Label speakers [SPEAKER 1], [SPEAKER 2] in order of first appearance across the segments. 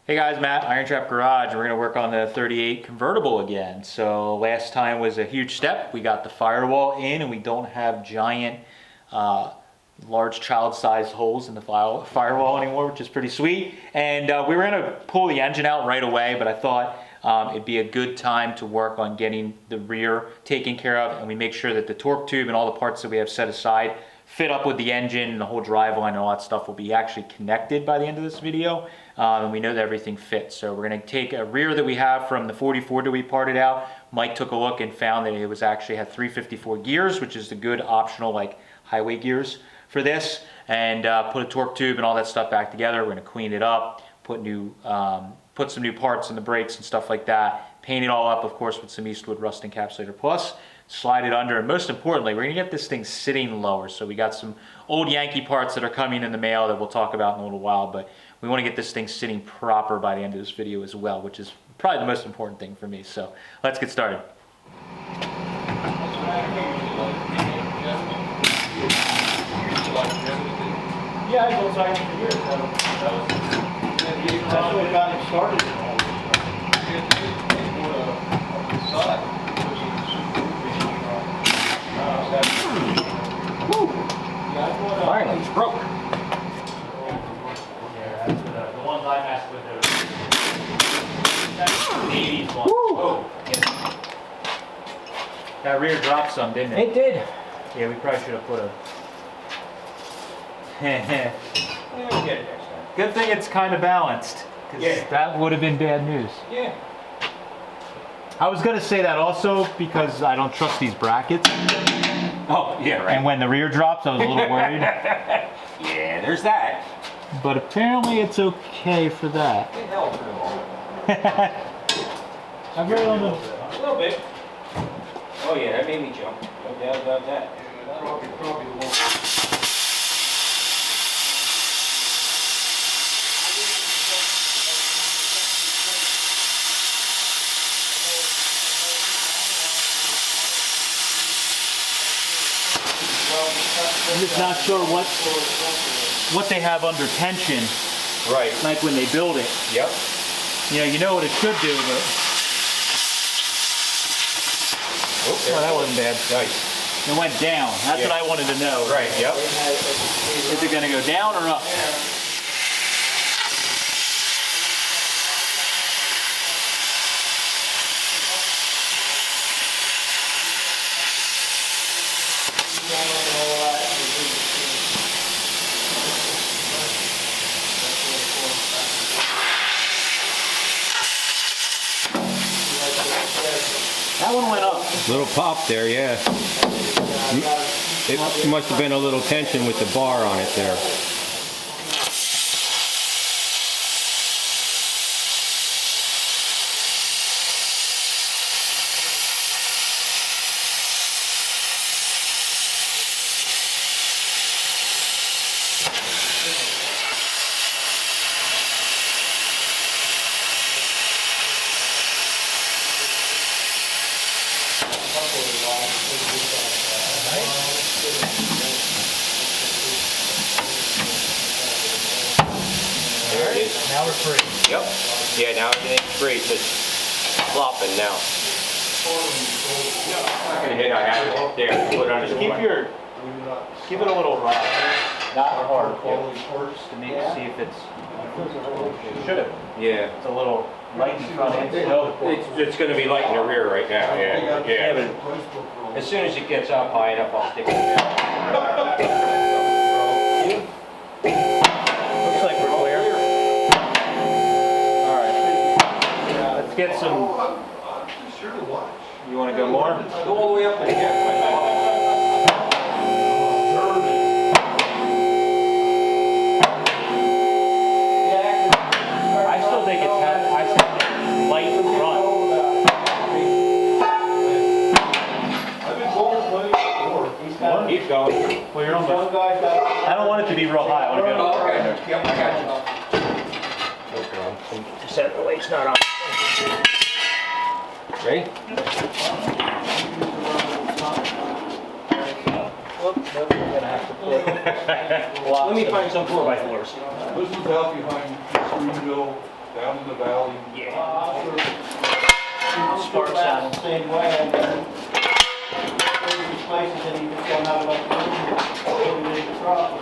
[SPEAKER 1] Hey guys, Matt, IronTrap Garage. We're going to work on the 38 convertible again. So last time was a huge step. We got the firewall in and we don't have giant, large child-sized holes in the firewall anymore, which is pretty sweet. And we were going to pull the engine out right away, but I thought it'd be a good time to work on getting the rear taken care of, and we make sure that the torque tube and all the parts that we have set aside fit up with the engine, and the whole driveline and all that stuff will be actually connected by the end of this video. And we know that everything fits. So we're going to take a rear that we have from the 44 that we parted out. Mike took a look and found that it was actually had 354 gears, which is the good optional like highway gears for this, and put a torque tube and all that stuff back together. We're going to clean it up, put some new parts in the brakes and stuff like that, paint it all up, of course, with some Eastwood Rust Encapsulator Plus, slide it under, and most importantly, we're going to get this thing sitting lower. So we got some old Yankee parts that are coming in the mail that we'll talk about in a little while, but we want to get this thing sitting proper by the end of this video as well, which is probably the most important thing for me. So let's get started. Yeah, I was like for years. That's what got him started. Finally, it's broke. Yeah, that's the ones I messed with. That's the 80s one. Whoa. Yeah. That rear dropped some, didn't it?
[SPEAKER 2] It did.
[SPEAKER 1] Yeah, we probably should have put a...
[SPEAKER 2] Yeah, we'll get it next time.
[SPEAKER 1] Good thing it's kind of balanced, because that would have been bad news.
[SPEAKER 2] Yeah.
[SPEAKER 1] I was going to say that also because I don't trust these brackets.
[SPEAKER 2] Oh, yeah, right.
[SPEAKER 1] And when the rear drops, I was a little worried.
[SPEAKER 2] Yeah, there's that.
[SPEAKER 1] But apparently it's okay for that.
[SPEAKER 2] It held for a moment.
[SPEAKER 1] I really don't know.
[SPEAKER 2] A little bit. Oh, yeah, that made me jump. No doubt about that. Probably won't.
[SPEAKER 1] I'm just not sure what they have under tension.
[SPEAKER 2] Right.
[SPEAKER 1] Like when they build it.
[SPEAKER 2] Yep.
[SPEAKER 1] You know what it should do, but... Oh, that wasn't bad.
[SPEAKER 2] Nice.
[SPEAKER 1] It went down. That's what I wanted to know.
[SPEAKER 2] Right, yep.
[SPEAKER 1] Is it going to go down or up? That one went up.
[SPEAKER 3] Little pop there, yeah. It must have been a little tension with the bar on it there.
[SPEAKER 2] There it is.
[SPEAKER 1] Now we're free.
[SPEAKER 2] Yep. Yeah, now everything's free. It's just flopping now. I'm gonna hit. I have it there. Put it on.
[SPEAKER 1] Just keep it a little rough, not hard, just to see if it's. It should have.
[SPEAKER 2] Yeah.
[SPEAKER 1] It's a little light in front end.
[SPEAKER 2] It's going to be light in the rear right now. Yeah. Yeah. But as soon as it gets up high enough, I'll stick it in.
[SPEAKER 1] Looks like we're clear. All right. Let's get some. You want to go more?
[SPEAKER 2] Go all the way up and again. Keep going.
[SPEAKER 1] Well, you're almost. I don't want it to be real high. I want to go.
[SPEAKER 2] Oh, okay. Yep, I got you.
[SPEAKER 1] Just set the weight's not on.
[SPEAKER 2] Ready?
[SPEAKER 1] Let me find some 4x4s.
[SPEAKER 4] This was out behind Berlinville. down in the valley.
[SPEAKER 2] Sparks out.
[SPEAKER 5] the same way. I mean, these places and you just don't have enough room to make a truck.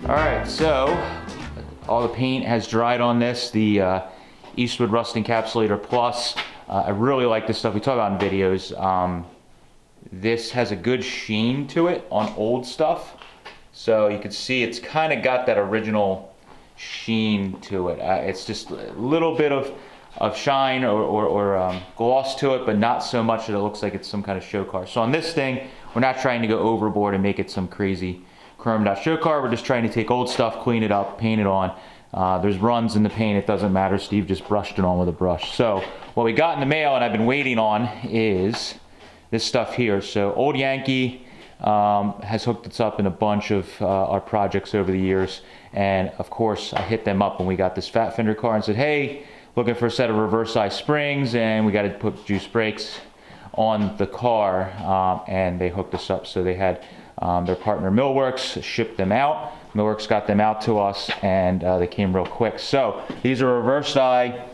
[SPEAKER 1] Alright, so all the paint has dried on this, the Eastwood Rust Encapsulator Plus. I really like this stuff. We talk about in videos. This has a good sheen to it on old stuff. So you can see it's kind of got that original sheen to it. It's just a little bit of shine or gloss to it, but not so much that it looks like it's some kind of show car. So on this thing, we're not trying to go overboard and make it some crazy chromed out show car. We're just trying to take old stuff, clean it up, paint it on. There's runs in the paint, it doesn't matter. Steve just brushed it on with a brush. So what we got in the mail and I've been waiting on is this stuff here. So Old Yankee has hooked us up in a bunch of our projects over the years. And of course I hit them up when we got this fat fender car and said, hey, looking for a set of reverse eye springs and we got to put juice brakes on the car, and they hooked us up. So they had their partner Millworks shipped them out. Millworks got them out to us and they came real quick. So these are reverse eye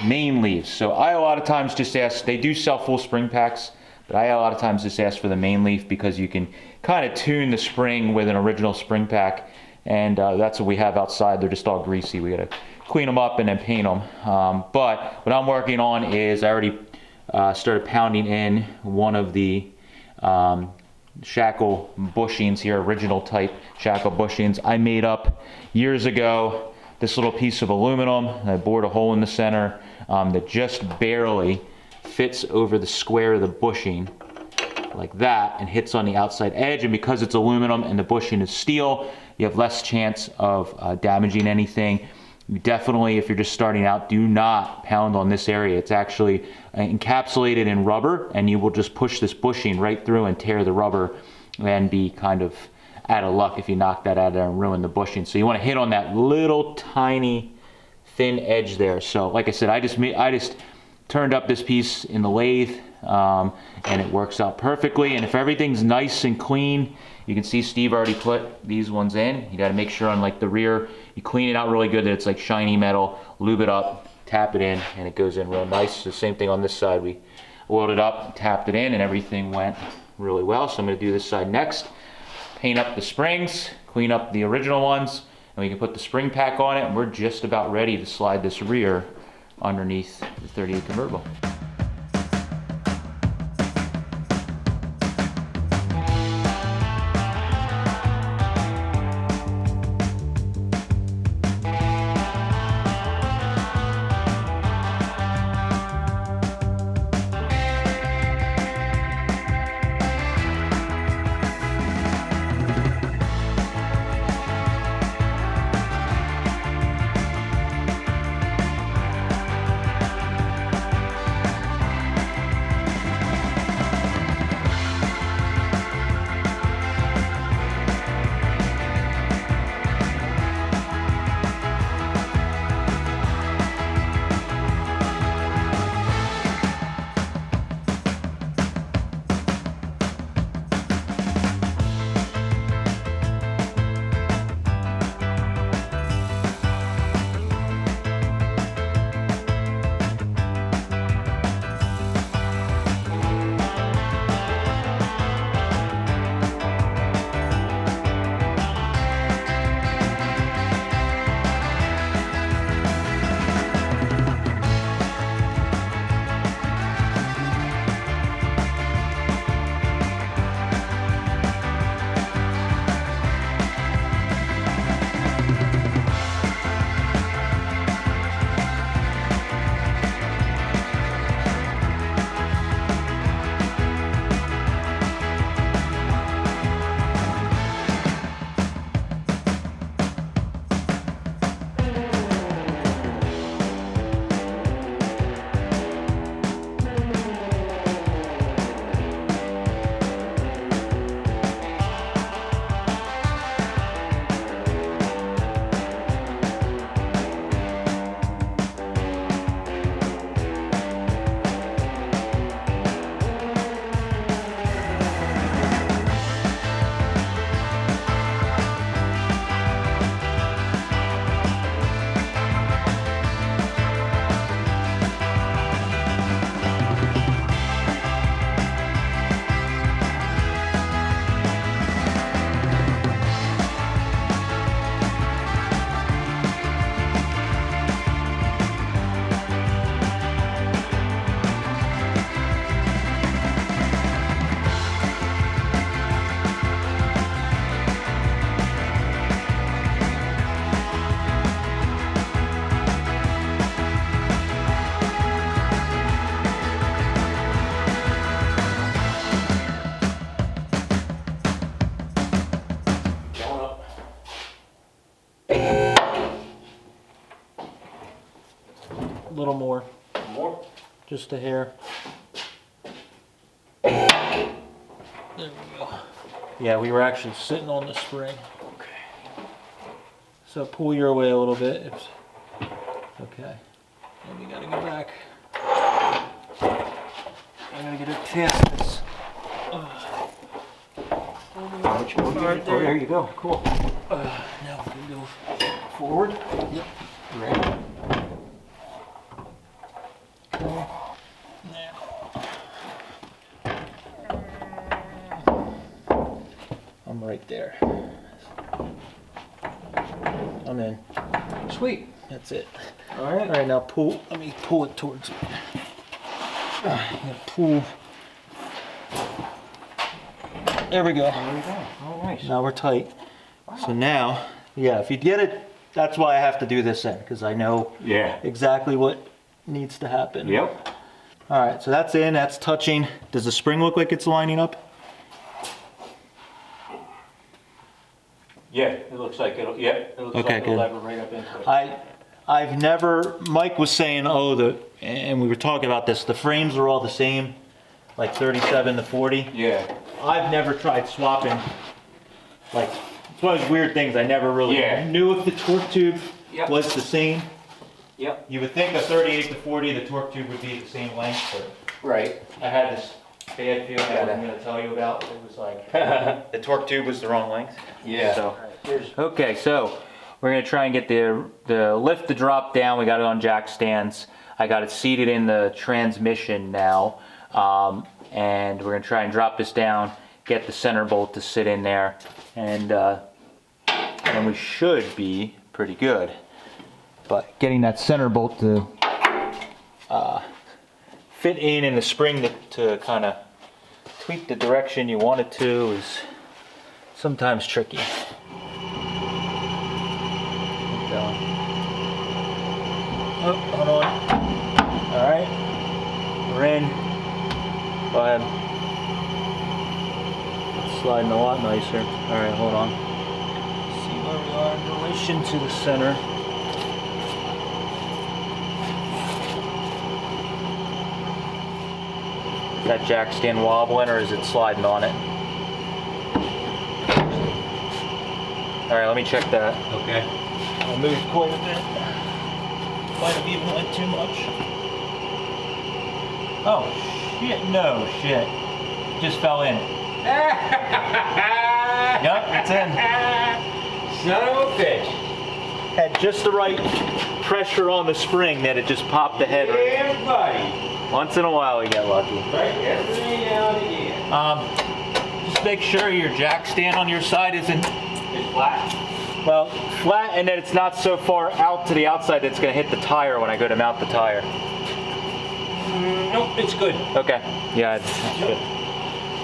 [SPEAKER 1] main leaves. So I a lot of times just ask, they do sell full spring packs, but I a lot of times just ask for the main leaf because you can kind of tune the spring with an original spring pack, and that's what we have outside. They're just all greasy. We gotta clean them up and then paint them. But what I'm working on is I already started pounding in one of the shackle bushings here, original type shackle bushings I made up years ago. This little piece of aluminum, I bored a hole in the center that just barely fits over the square of the bushing like that and hits on the outside edge. And because it's aluminum and the bushing is steel, you have less chance of damaging anything. You definitely, if you're just starting out, do not pound on this area. It's actually encapsulated in rubber, and you will just push this bushing right through and tear the rubber and be kind of out of luck if you knock that out of there and ruin the bushing. So you want to hit on that little tiny thin edge there. So like I said, I just turned up this piece in the lathe, and it works out perfectly. And if everything's nice and clean, you can see Steve already put these ones in. You got to make sure on like the rear, you clean it out really good that it's like shiny metal, lube it up, tap it in, and it goes in real nice. The same thing on this side. We oiled it up, tapped it in, and everything went really well. So I'm going to do this side next. Paint up the springs, clean up the original ones, and we can put the spring pack on it, and we're just about ready to slide this rear underneath the 38 convertible. little more,
[SPEAKER 2] More?
[SPEAKER 1] just a hair. There we go. Yeah, we were actually sitting on the spring. Okay. So pull your way a little bit. Okay. And we gotta go back. I gotta get it past this. Right there.
[SPEAKER 2] Oh, there you go. Cool.
[SPEAKER 1] Now we can go forward. Yep.
[SPEAKER 2] Ready?
[SPEAKER 1] I'm right there. I'm in.
[SPEAKER 2] Sweet.
[SPEAKER 1] That's it.
[SPEAKER 2] All
[SPEAKER 1] All
[SPEAKER 2] right.
[SPEAKER 1] right, now pull. Let me pull it towards me. Pull. There we go.
[SPEAKER 2] There we go. Oh, nice.
[SPEAKER 1] Now we're tight. So now, yeah, if you get it, that's why I have to do this end, because I know
[SPEAKER 2] Yeah.
[SPEAKER 1] exactly what needs to happen.
[SPEAKER 2] Yep.
[SPEAKER 1] All right, so that's in, that's touching. Does the spring look like it's lining up?
[SPEAKER 2] Yeah, it looks like it'll, yeah, it looks
[SPEAKER 1] Okay,
[SPEAKER 2] like it'll
[SPEAKER 1] good.
[SPEAKER 2] lever right up into it.
[SPEAKER 1] I've never, Mike was saying, oh, and we were talking about this, the frames are all the same, like 37 to 40.
[SPEAKER 2] Yeah.
[SPEAKER 1] I've never tried swapping, like, it's one of those weird things, I never really
[SPEAKER 2] Yeah.
[SPEAKER 1] knew if the torque tube
[SPEAKER 2] Yep.
[SPEAKER 1] was the same.
[SPEAKER 2] Yep.
[SPEAKER 1] You would think a 38 to 40, the torque tube would be the same length, but
[SPEAKER 2] Right.
[SPEAKER 1] I had this bad feeling I wasn't gonna tell you about. It was like, the torque tube was the wrong length.
[SPEAKER 2] Yeah.
[SPEAKER 1] So, okay, so we're gonna try and get the lift to drop down. We got it on jack stands. I got it seated in the transmission now. And we're gonna try and drop this down, get the center bolt to sit in there, and we should be pretty good. But getting that center bolt to fit in the spring to kind of tweak the direction you want it to is sometimes tricky. Oh, hold on. All right, we're in. Go ahead. It's sliding a lot nicer. All right, hold on. See where we are in relation to the center. Is that jack stand wobbling or is it sliding on it? All right, let me check that.
[SPEAKER 2] Okay.
[SPEAKER 1] I moved quite a bit. Might have even went too much. Oh, shit, no, shit. Just fell in. Yep, it's in.
[SPEAKER 2] Son of a bitch.
[SPEAKER 1] Had just the right pressure on the spring that it just popped the head right.
[SPEAKER 2] Yeah, buddy.
[SPEAKER 1] Once in a while we get lucky.
[SPEAKER 2] Right, every now and again.
[SPEAKER 1] Just make sure your jack stand on your side isn't,
[SPEAKER 2] It's flat.
[SPEAKER 1] well, flat, and that it's not so far out to the outside that it's gonna hit the tire when I go to mount the tire.
[SPEAKER 2] Nope, it's good.
[SPEAKER 1] Okay, yeah, that's good.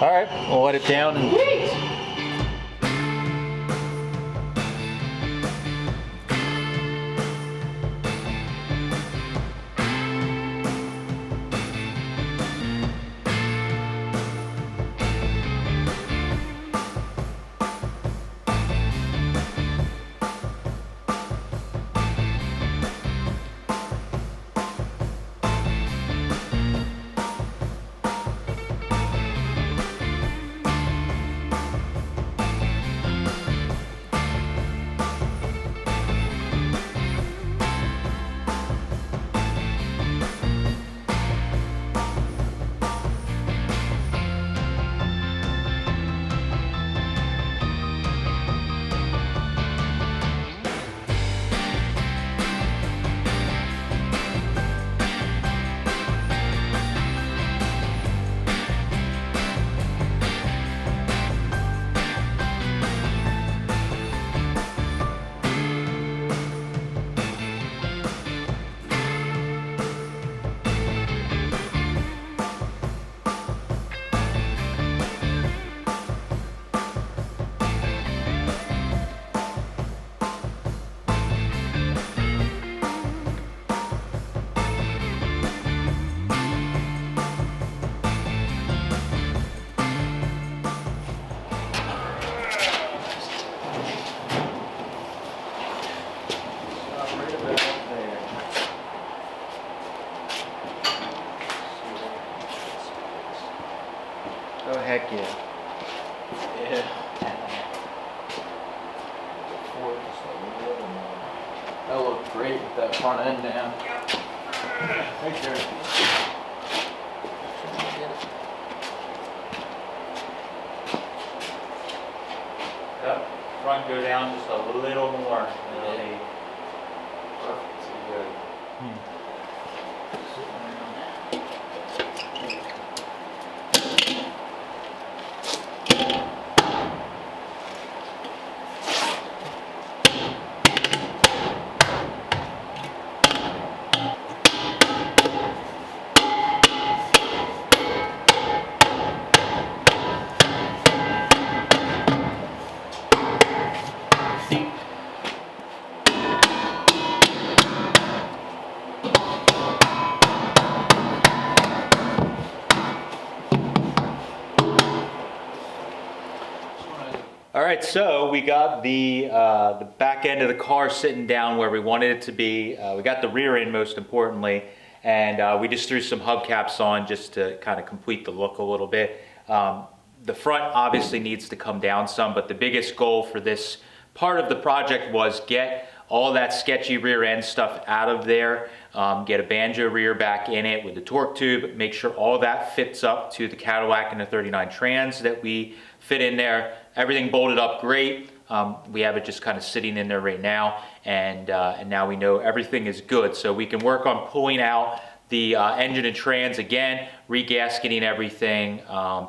[SPEAKER 1] All right, we'll let it down and
[SPEAKER 2] Sweet.
[SPEAKER 1] front end down.
[SPEAKER 5] Right there.
[SPEAKER 1] Yep, front go down just a little more. And it'll be perfect, so good. All right, so we got the back end of the car sitting down where we wanted it to be. We got the rear end most importantly, and we just threw some hubcaps on just to kind of complete the look a little bit. The front obviously needs to come down some, but the biggest goal for this part of the project was get all that sketchy rear end stuff out of there, get a banjo rear back in it with the torque tube, make sure all that fits up to the Cadillac and the 39 Trans that we fit in there. Everything bolted up great. We have it just kind of sitting in there right now, and now we know everything is good. So we can work on pulling out the engine and trans again, regasketing everything,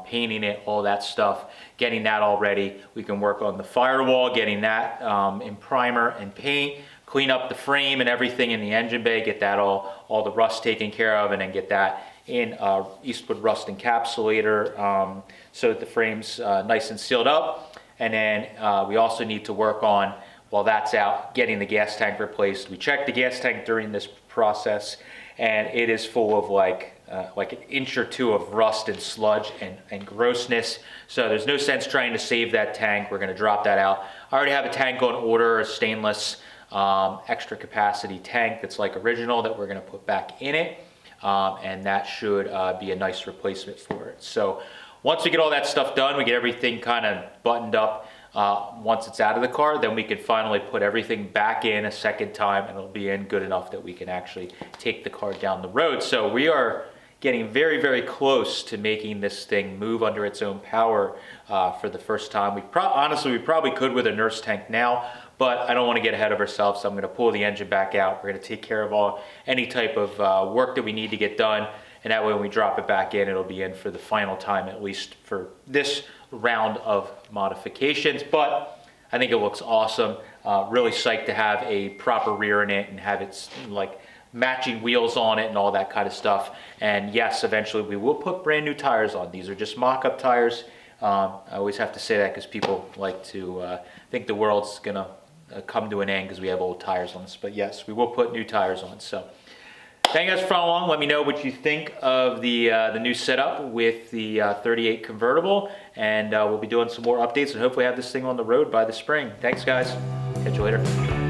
[SPEAKER 1] painting it, all that stuff, getting that all ready. We can work on the firewall, getting that in primer and paint, clean up the frame and everything in the engine bay, get that all the rust taken care of, and then get that in Eastwood rust encapsulator so that the frame's nice and sealed up. And then we also need to work on, while that's out, getting the gas tank replaced. We checked the gas tank during this process, and it is full of like an inch or two of rust and sludge and grossness. So there's no sense trying to save that tank. We're gonna drop that out. I already have a tank on order, a stainless extra capacity tank that's like original that we're gonna put back in it. And that should be a nice replacement for it. So once we get all that stuff done, we get everything kind of buttoned up. Once it's out of the car, then we can finally put everything back in a second time, and it'll be in good enough that we can actually take the car down the road. So we are getting very, very close to making this thing move under its own power for the first time. Honestly, we probably could with a nurse tank now, but I don't want to get ahead of ourselves, so I'm going to pull the engine back out. We're going to take care of any type of work that we need to get done, and that way when we drop it back in, it'll be in for the final time, at least for this round of modifications. But I think it looks awesome. Really psyched to have a proper rear in it and have it like matching wheels on it and all that kind of stuff. And yes, eventually we will put brand new tires on. These are just mock-up tires. I always have to say that because people like to think the world's gonna come to an end because we have old tires on this. But yes, we will put new tires on. So thank you guys for following along. Let me know what you think of the new setup with the 38 convertible, and we'll be doing some more updates and hopefully have this thing on the road by the spring. Thanks guys. Catch you later.